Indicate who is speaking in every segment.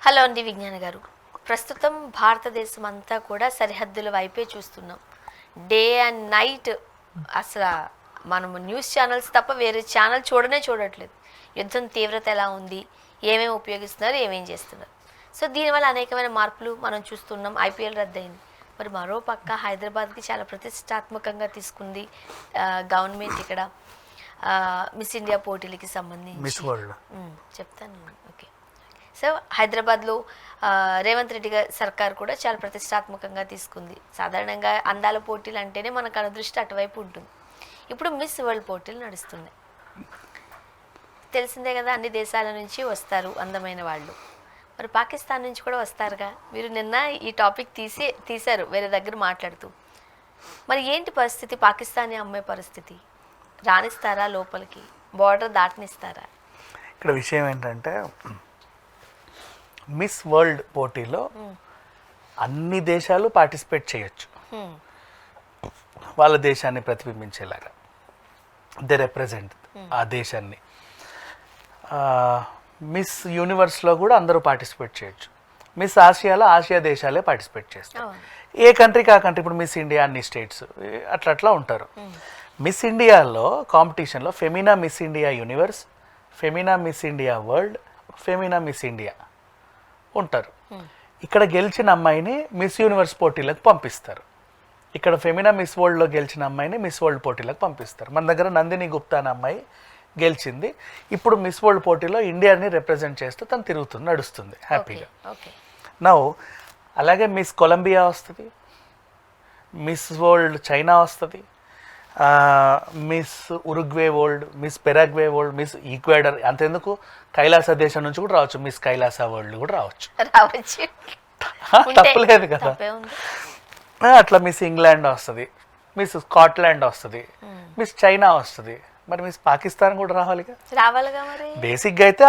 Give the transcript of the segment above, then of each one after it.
Speaker 1: Hello అండి విజ్ఞాన గారు. ప్రస్తుతం భారతదేశం అంతా కూడా సరిహద్దుల వైపే చూస్తున్నాం. డే అండ్ నైట్ అసలు మనము న్యూస్ ఛానల్స్ తప్ప వేరే ఛానల్ చూడట్లేదు. యుద్ధం తీవ్రత ఎలా ఉంది, ఏమేమి ఉపయోగిస్తున్నారు, ఏమేం చేస్తున్నారు. సో దీనివల్ల అనేకమైన మార్పులు మనం చూస్తున్నాం. ఐపీఎల్ రద్దయింది. మరి మరో పక్క హైదరాబాద్కి చాలా ప్రతిష్టాత్మకంగా తీసుకుంది గవర్నమెంట్ ఇక్కడ మిస్ ఇండియా పోటీలకి సంబంధించి చెప్తాను. ఓకే, సో హైదరాబాద్లో రేవంత్ రెడ్డి గారి సర్కార్ కూడా చాలా ప్రతిష్టాత్మకంగా తీసుకుంది. సాధారణంగా అందాల పోటీలు అంటేనే మనకు అనుదృష్టి అటువైపు ఉంటుంది. ఇప్పుడు మిస్ వరల్డ్ పోటీలు నడుస్తున్నాయి. తెలిసిందే కదా, అన్ని దేశాల నుంచి వస్తారు అందమైన వాళ్ళు. మరి పాకిస్తాన్ నుంచి కూడా వస్తారుగా. మీరు నిన్న ఈ టాపిక్ తీశారు వేరే దగ్గర మాట్లాడుతూ. మరి ఏంటి పరిస్థితి? పాకిస్తానీ అమ్మాయి పరిస్థితి రానిస్తారా? లోపలికి బార్డర్ దాటనిస్తారా?
Speaker 2: ఇక్కడ విషయం ఏంటంటే మిస్ వరల్డ్ పోటీలో అన్ని దేశాలు పార్టిసిపేట్ చేయొచ్చు. వాళ్ళ దేశాన్ని ప్రతిబింబించేలాగా దే రిప్రజెంట్ ఆ దేశాన్ని. మిస్ యూనివర్స్లో కూడా అందరూ పార్టిసిపేట్ చేయొచ్చు. మిస్ ఆసియాలో ఆసియా దేశాలే పార్టిసిపేట్ చేస్తారు. ఏ కంట్రీకి ఆ కంట్రీ. ఇప్పుడు మిస్ ఇండియా అన్ని స్టేట్స్ అట్లా ఉంటారు. మిస్ ఇండియాలో కాంపిటీషన్లో Femina miss India universe, Femina miss India world, Femina miss India ఉంటారు. ఇక్కడ గెలిచిన అమ్మాయిని మిస్ యూనివర్స్ పోటీలకు పంపిస్తారు. ఇక్కడ ఫెమినా మిస్ వరల్డ్లో గెలిచిన అమ్మాయిని మిస్ వరల్డ్ పోటీలకు పంపిస్తారు. మన దగ్గర నందిని గుప్తా అనే అమ్మాయి గెలిచింది. ఇప్పుడు మిస్ వరల్డ్ పోటీలో ఇండియాని రిప్రజెంట్ చేస్తూ తను తిరుగుతుంది, నడుస్తుంది హ్యాపీగా. నౌ అలాగే మిస్ కొలంబియా వస్తుంది, మిస్ వరల్డ్ చైనా వస్తుంది, Miss Uruguay World, Miss Paraguay World, Miss Ecuador, అంతెందుకు కైలాస దేశం నుంచి కూడా రావచ్చు. మిస్ కైలాస వరల్డ్ కూడా రావచ్చు. తప్పలేదు కదా. అట్లా మిస్ ఇంగ్లాండ్ వస్తుంది, మిస్ స్కాట్లాండ్ వస్తుంది, మిస్ చైనా వస్తుంది. మరి మిస్ పాకిస్తాన్ కూడా రావాలిగా. బేసిక్గా అయితే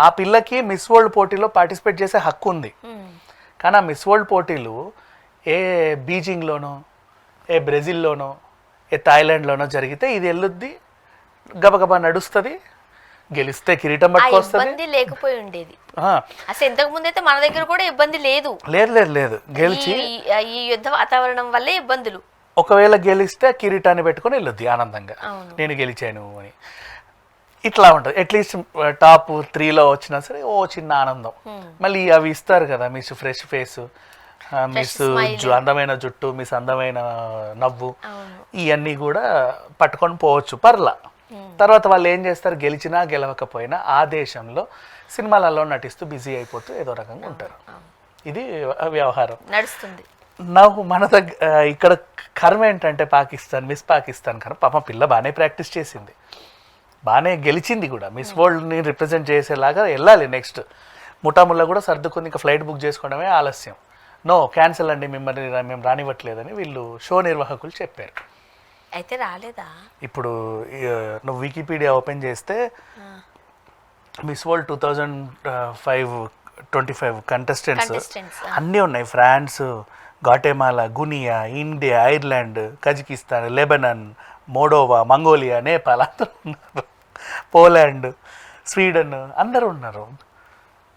Speaker 2: ఆ పిల్లకి మిస్ వరల్డ్ పోటీలో పార్టిసిపేట్ చేసే హక్కు ఉంది. కానీ ఆ మిస్ వరల్డ్ పోటీలు ఏ బీజింగ్లోనో, ఏ బ్రెజిల్లోనో, ఏ థాయిలాండ్లోనో జరిగితే ఇది వెళ్ళొద్ది, గబగబా నడుస్తుంది, గెలిస్తే కిరీటం పట్టుకొస్తుంది.
Speaker 1: లేకపోయి ఉండేది అసలు. ఇంతకు ముందు అయితే మన దగ్గర కూడా ఇబ్బంది లేదు.
Speaker 2: లేదు గెలిచి
Speaker 1: ఈ యుద్ధ వాతావరణం వల్లే ఇబ్బందులు.
Speaker 2: ఒకవేళ గెలిస్తే కిరీటాన్ని పెట్టుకొని వెళ్ళొద్ది ఆనందంగా, నేను గెలిచాను అని. ఇట్లా ఉంటుంది. అట్లీస్ట్ టాప్ 3లో వచ్చినా సరే ఓ చిన్న ఆనందం. మళ్ళీ అవి ఇస్తారు కదా, మిస్ ఫ్రెష్ ఫేస్, మిస్ అందమైన జుట్టు, మిస్ అందమైన నవ్వు, ఇవన్నీ కూడా పట్టుకొని పోవచ్చు పర్లా. తర్వాత వాళ్ళు ఏం చేస్తారు, గెలిచినా గెలవకపోయినా ఆ దేశంలో సినిమాలలో నటిస్తూ బిజీ అయిపోతూ ఏదో రకంగా ఉంటారు. ఇది వ్యవహారం
Speaker 1: నడుస్తుంది.
Speaker 2: నాకు మన దగ్గర ఇక్కడ కర్మ ఏంటంటే పాకిస్తాన్, మిస్ పాకిస్తాన్ కర్మ. పాపం పిల్ల బాగానే ప్రాక్టీస్ చేసింది, బాగానే గెలిచింది కూడా. మిస్ వరల్డ్ని రిప్రజెంట్ చేసేలాగా వెళ్ళాలి. నెక్స్ట్ ముఠాముల్లా కూడా సర్దుకుంది. ఇంకా ఫ్లైట్ బుక్ చేసుకోవడమే ఆలస్యం. నో, క్యాన్సిల్ అండి, మిమ్మల్ని మేము రానివ్వట్లేదని వీళ్ళు షో నిర్వాహకులు చెప్పారు.
Speaker 1: అయితే రాలేదా?
Speaker 2: ఇప్పుడు నువ్వు వికీపీడియా ఓపెన్ చేస్తే మిస్ వరల్డ్ 2025 కంటెస్టెంట్స్ అన్నీ ఉన్నాయి. France, Guatemala, Guinea, India, Ireland, Kazakhstan, Lebanon, Moldova, Mongolia, Nepal అందరూ ఉన్నారు. పోలాండ్, స్వీడన్ అందరూ ఉన్నారు.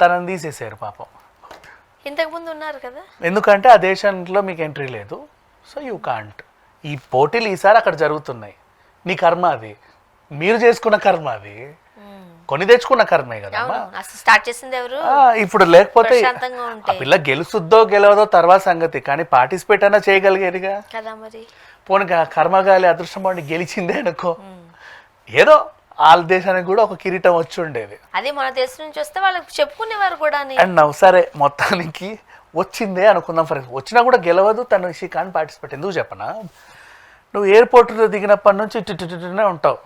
Speaker 2: తనని తీసేసారు పాపం.
Speaker 1: ఇంతకుముందు ఉన్నారు కదా. ఎందుకంటే
Speaker 2: ఆ దేశంలో మీకు ఎంట్రీ లేదు, సో యూ కాంట్. ఈ పోటీలు ఈసారి అక్కడ జరుగుతున్నాయి. నీ కర్మ అది, మీరు చేసుకున్న కర్మ అది, కొని తెచ్చుకున్న కర్మే కదా.
Speaker 1: స్టార్ట్ చేసింది ఎవరు?
Speaker 2: ఇప్పుడు లేకపోతే ఆ పిల్ల గెలుస్తుందో గెలవదో తర్వాత సంగతి, కానీ పార్టిసిపేట్ అయినా చేయగలిగేదిగా
Speaker 1: కదా. మరి పోనీ
Speaker 2: కర్మగాలి అదృష్టం పండి గెలిచిందే అనుకో, ఏదో వాళ్ళ దేశానికి కూడా ఒక కిరీటం వచ్చి ఉండేది.
Speaker 1: అదే మన దేశం నుంచి వస్తే వాళ్ళకి చెప్పుకునేవారు కూడా.
Speaker 2: అండ్ నవ్వు సరే మొత్తానికి వచ్చిందే అనుకుందాం. ఫర్ వచ్చినా కూడా గెలవదు తను, షీ కాన్ పార్టిసిపేట్. ఎందుకు చెప్పనా, నువ్వు ఎయిర్పోర్ట్లో దిగినప్పటి నుంచి ఇటునే ఉంటావు.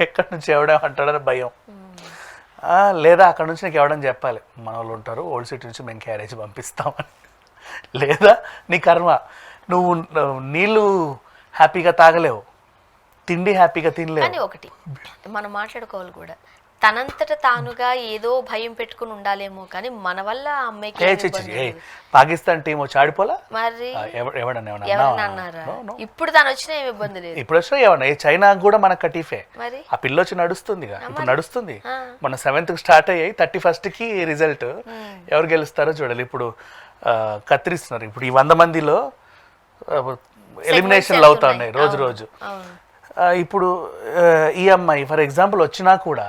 Speaker 2: ఎక్కడి నుంచి ఎవడేమంటాడని భయం. లేదా అక్కడ నుంచి నీకు ఎవడని చెప్పాలి, మన వాళ్ళు ఉంటారు ఓల్డ్ సిటీ నుంచి మేము క్యారేజ్ పంపిస్తామని. లేదా నీ కర్మ, నువ్వు నీళ్ళు హ్యాపీగా తాగలేవు, తిండి హ్యాపీగా తినలేవు.
Speaker 1: కానీ ఒకటి మనం మాట్లాడుకోవాలి కూడా, తనంతట తానుగా ఏదో భయం పెట్టుకుని ఉండాలేమో కానీ మన వల్ల ఆ అమ్మాయికి ఏమి ఇబ్బంది లేదు.
Speaker 2: పాకిస్తాన్ టీం వచ్చి ఆడిపోలా
Speaker 1: మరి
Speaker 2: ఎవడన్నా
Speaker 1: ఎవరన్నా అన్నారా? ఇప్పుడు తను వచ్చినా ఏమి ఇబ్బంది లేదు.
Speaker 2: ఇప్పుడు వచ్చినా ఏమన్నా చైనా కూడా మన కటీఫే.
Speaker 1: మరి
Speaker 2: ఆ పిల్ల వచ్చి నడుస్తుంది ఇప్పుడు నడుస్తుంది. మన 7th స్టార్ట్ అయ్యాయి 31st కి రిజల్ట్ ఎవరు గెలుస్తారో చూడాలి. ఇప్పుడు కత్తిరిస్తున్నారు. ఇప్పుడు ఈ 100 మందిలో ఎలిమినేషన్లు అవుతా ఉన్నాయి రోజు రోజు. ఇప్పుడు ఈ అమ్మాయి ఫర్ ఎగ్జాంపుల్ వచ్చినా కూడా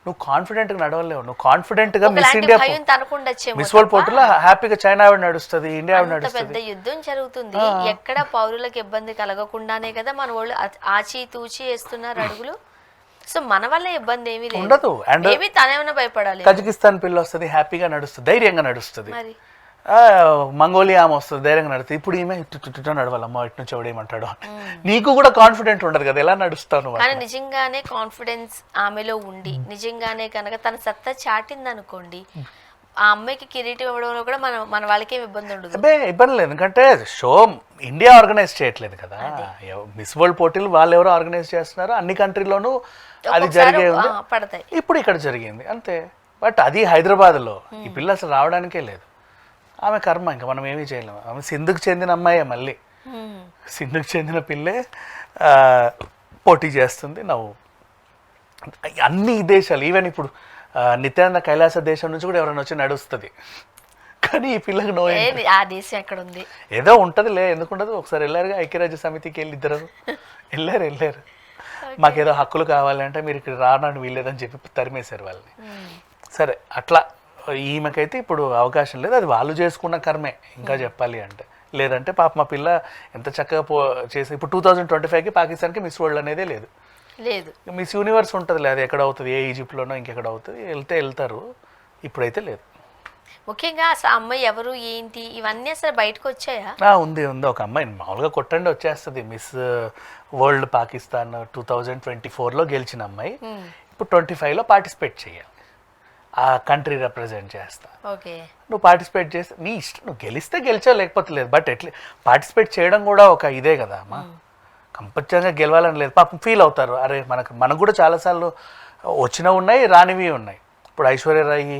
Speaker 2: నువ్వు కాన్ఫిడెంట్ గా నడవలేవు. నువ్వు కాన్ఫిడెంట్ గా మిస్ ఇండియా మిస్ వరల్డ్ పోటీలో హ్యాపీగా చైనా ఆవిడ నడుస్తుంది, ఇండియా ఆవిడ నడుస్తుంది.
Speaker 1: పెద్ద యుద్ధం జరుగుతుంది, ఎక్కడ పౌరులకు ఇబ్బంది కలగకుండానే కదా మన వాళ్ళు ఆచి తూచి వేస్తున్నారు అడుగులు. సో మన వల్ల ఇబ్బంది ఏమీ
Speaker 2: ఉండదు. అండ్
Speaker 1: తనేమైనా భయపడాలి.
Speaker 2: కజకిస్తాన్ పిల్ల వస్తుంది, హ్యాపీగా నడుస్తుంది, ధైర్యంగా నడుస్తుంది. మంగోలియా ఆమె వస్తుంది, ధైర్యంగా నడుస్తుంది. ఇప్పుడు ఈమె ఇటు నడవాలమ్మా, ఇటు నుంచి ఎవడేమంటాడు. నీకు కూడా కాన్ఫిడెంట్ ఉండదు కదా, ఎలా నడుస్తాను.
Speaker 1: కానీ నిజంగానే కాన్ఫిడెన్స్ ఆమెలో ఉండి నిజంగానే కనుక తన సత్తా చాటింది అనుకోండి, ఆ అమ్మాయికి కిరీటం ఇవ్వడంలో కూడా మన వాళ్ళకి ఏమి ఇబ్బంది ఉండదు.
Speaker 2: అబ్బే ఇబ్బంది లేదు, ఎందుకంటే షో ఇండియా ఆర్గనైజ్ చేయట్లేదు కదా. మిస్ వరల్డ్ పోటీలు వాళ్ళు ఎవరో ఆర్గనైజ్ చేస్తున్నారు, అన్ని కంట్రీలోనూ అది జరిగే ఉంది.
Speaker 1: పడతాయి.
Speaker 2: ఇప్పుడు ఇక్కడ జరిగింది అంతే. బట్ అది హైదరాబాద్లో ఈ పిల్ల అసలు రావడానికే లేదు. ఆమె కర్మ, ఇంకా మనం ఏమీ చేయలేము. ఆమె సింధుకు చెందిన అమ్మాయే, మళ్ళీ సింధుకు చెందిన పిల్లే పోటీ చేస్తుంది. నవ్వు అన్ని దేశాలు, ఈవెన్ ఇప్పుడు నిత్యానంద కైలాస దేశం నుంచి కూడా ఎవరైనా వచ్చి నడుస్తుంది. కానీ ఈ పిల్లకి నో,
Speaker 1: ఆ దేశం ఎక్కడ ఉంది,
Speaker 2: ఏదో ఉంటదిలే, ఎందుకుంటదు. ఒకసారి వెళ్ళారుగా ఐక్యరాజ్య సమితికి వెళ్ళి ఇద్దరు వెళ్ళారు. మాకేదో హక్కులు కావాలంటే మీరు ఇక్కడ రానని వీల్లేదని చెప్పి తరిమేశారు వాళ్ళని. సరే అట్లా ఈమెకైతే ఇప్పుడు అవకాశం లేదు, అది వాళ్ళు చేసుకున్న కర్మే ఇంకా చెప్పాలి అంటే. లేదంటే పాప మా పిల్ల ఎంత చక్కగా చేసి ఇప్పుడు 2025కి పాకిస్తాన్కి మిస్ వరల్డ్ అనేదే లేదు. మిస్ యూనివర్స్ ఉంటుంది, లేదు ఎక్కడ అవుతుంది, ఏ ఈజిప్ట్లోనో ఇంకెక్కడ అవుతుంది, వెళ్తారు. ఇప్పుడైతే లేదు.
Speaker 1: ముఖ్యంగా అసలు అమ్మాయి ఎవరు ఏంటి ఇవన్నీ అసలు బయటకు వచ్చాయా?
Speaker 2: ఉంది ఒక అమ్మాయి మామూలుగా కొట్టండి వచ్చేస్తుంది. మిస్ వరల్డ్ పాకిస్తాన్ 2024లో గెలిచిన అమ్మాయి ఇప్పుడు 25లో పార్టిసిపేట్ చేయాలి, ఆ కంట్రీ రిప్రజెంట్ చేస్తా. నువ్వు పార్టిసిపేట్ చేస్తే నీ ఇష్టం, నువ్వు గెలిస్తే గెలిచావు, లేకపోతే లేదు. బట్ పార్టిసిపేట్ చేయడం కూడా ఒక ఇదే కదా అమ్మా. కంపల్సరిగా గెలవాలని లేదు. పాపం ఫీల్ అవుతారు, అరే మనకు కూడా చాలాసార్లు వచ్చినవి ఉన్నాయి, రానివి ఉన్నాయి. ఇప్పుడు ఐశ్వర్య రాయి,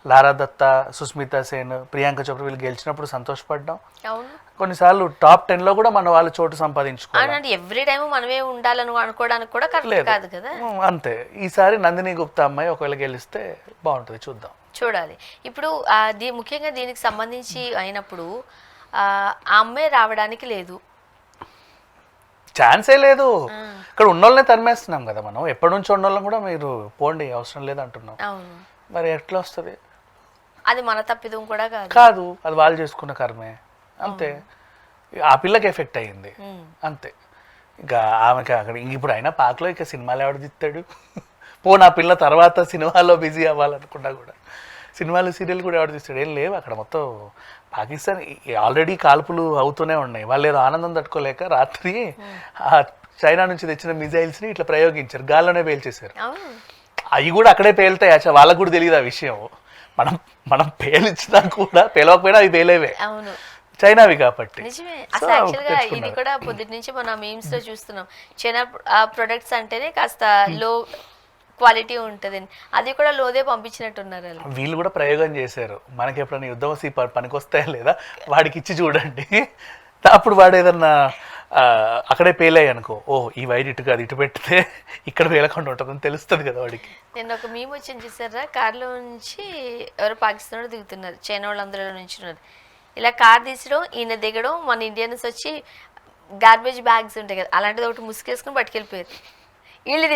Speaker 2: లారా దత్తా, సుస్మితా సేన్, ప్రియాంక చోప్రా వీళ్ళు గెలిచినప్పుడు సంతోషపడ్డాం. కొన్నిసార్లు టాప్ 10లో కూడా మన వాళ్ళు చోటు సంపాదించుకోవాలి.
Speaker 1: ఎవ్రీ టైం మనమే ఉండాలని అనుకోవడానికి కూడా కాదు కదా.
Speaker 2: అంతే. ఈసారి నందిని గుప్తా అమ్మాయి ఒకవేళ గెలిస్తే బాగుంటుంది, చూడాలి.
Speaker 1: ఇప్పుడు ముఖ్యంగా దీనికి సంబంధించి అయినప్పుడు ఆ అమ్మాయి రావడానికి లేదు,
Speaker 2: ఛాన్సే లేదు. ఇక్కడ ఉన్నోళ్ళనే తరిమేస్తున్నాం కదా మనం. ఎప్పటి నుంచి ఉన్నోళ్ళని కూడా మీరు పోండి అవసరం లేదు అంటున్నాం. మరి ఎట్లా వస్తుంది?
Speaker 1: అది మన తప్పిదం కూడా
Speaker 2: కాదు, అది వాళ్ళు చేసుకున్న కర్మే అంతే. ఆ పిల్లకి ఎఫెక్ట్ అయ్యింది అంతే. ఇంకా ఆమెకి అక్కడ ఇప్పుడు అయినా పాకలో ఇక సినిమాలు ఎవడు తీస్తాడు. నా పిల్ల తర్వాత సినిమాలో బిజీ అవ్వాలనుకున్నా కూడా సినిమాలు సీరియల్ కూడా ఎవడు తీస్తాడు? ఏం లేవు అక్కడ. మొత్తం పాకిస్తాన్ ఆల్రెడీ కాల్పులు అవుతూనే ఉన్నాయి. వాళ్ళు ఏదో ఆనందం తట్టుకోలేక రాత్రి ఆ చైనా నుంచి తెచ్చిన మిజైల్స్ని ఇట్లా ప్రయోగించారు, గాల్లోనే పేల్చేశారు. అవి కూడా అక్కడే పేలుతాయి. అసలు వాళ్ళకు కూడా తెలియదు ఆ విషయం. మనం పేలిచ్చినా కూడా పేలవకపోయినా అవి పేలేవే, చైనావి కాబట్టి.
Speaker 1: నిజమే. అసలు యాక్చువల్గా ఇది కూడా పొద్దుటి నుంచి మనం మీమ్స్ లో చూస్తున్నాం. చైనా ప్రొడక్ట్స్ అంటేనే కాస్త లో క్వాలిటీ ఉంటుంది, అది కూడా లోదే పంపించినట్టున్నారు.
Speaker 2: వీళ్ళు కూడా ప్రయోగం చేశారు. మనకి ఎప్పుడైనా యుద్ధం పనికొస్తాయా లేదా వాడికి ఇచ్చి చూడండి, అప్పుడు వాడు ఏదన్నా అక్కడే పేలాయి అనుకో, ఈ వైర్ ఇటు కాదు ఇటు పెడితే ఇక్కడ పేలకుండా ఉంటుందని తెలుస్తుంది కదా వాడికి.
Speaker 1: నేను ఒక మీమ్ వచ్చింది చూసారా, కార్లో నుంచి ఎవరు పాకిస్తాన్ దిగుతున్నారు, చైనా వాళ్ళు అందరిలో నుంచి ఉన్నారు. ఇలా కార్ తీసడం, ఈయన దిగడం, మన ఇండియన్స్ వచ్చి గార్బేజ్ బ్యాగ్స్ ఉంటాయి కదా అలాంటిది ఒకటి ముసుకేసుకుని పట్టుకెళ్ళిపోయారు. వీళ్ళు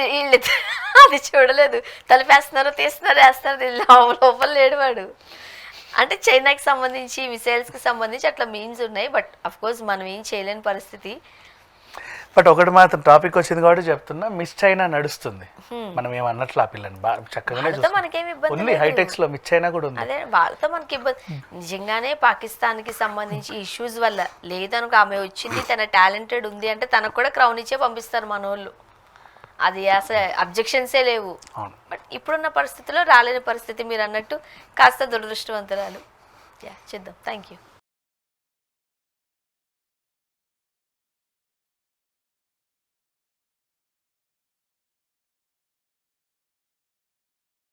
Speaker 1: అది చూడలేదు, తలుపేస్తున్నారు, తీస్తున్నారు, వేస్తున్నారు, లోపల లేడు వాడు. అంటే చైనాకి సంబంధించి మిసైల్స్కి సంబంధించి అట్లా మీన్స్ ఉన్నాయి. బట్ అఫ్ కోర్స్ మనం ఏం చేయలేని పరిస్థితి.
Speaker 2: బట్ ఒకటి మాత్రం టాపిక్ వచ్చింది కాబట్టి చెప్తున్నా, మిస్ చైనా నడుస్తుంది. మనం ఏమన్నట్లు ఆ పిల్లని చక్కగానే ఉంది. హైటెక్స్ లో మిస్ చైనా కూడా ఉంది.
Speaker 1: అదే వాళ్ళతో మనకి ఇబ్బంది. నిజంగానే పాకిస్తాన్కి సంబంధించి ఇష్యూస్ వల్ల లేదనుకో, ఆమె వచ్చింది తన టాలెంటెడ్ ఉంది అంటే తనకు కూడా క్రౌన్ ఇచ్చే పంపిస్తారు మన వాళ్ళు. అది అసలు అబ్జెక్షన్సే లేవు. బట్ ఇప్పుడున్న పరిస్థితిలో రాలేని పరిస్థితి మీరు అన్నట్టు కాస్త దురదృష్టవంతురాలు. చేద్దాం. Thank you.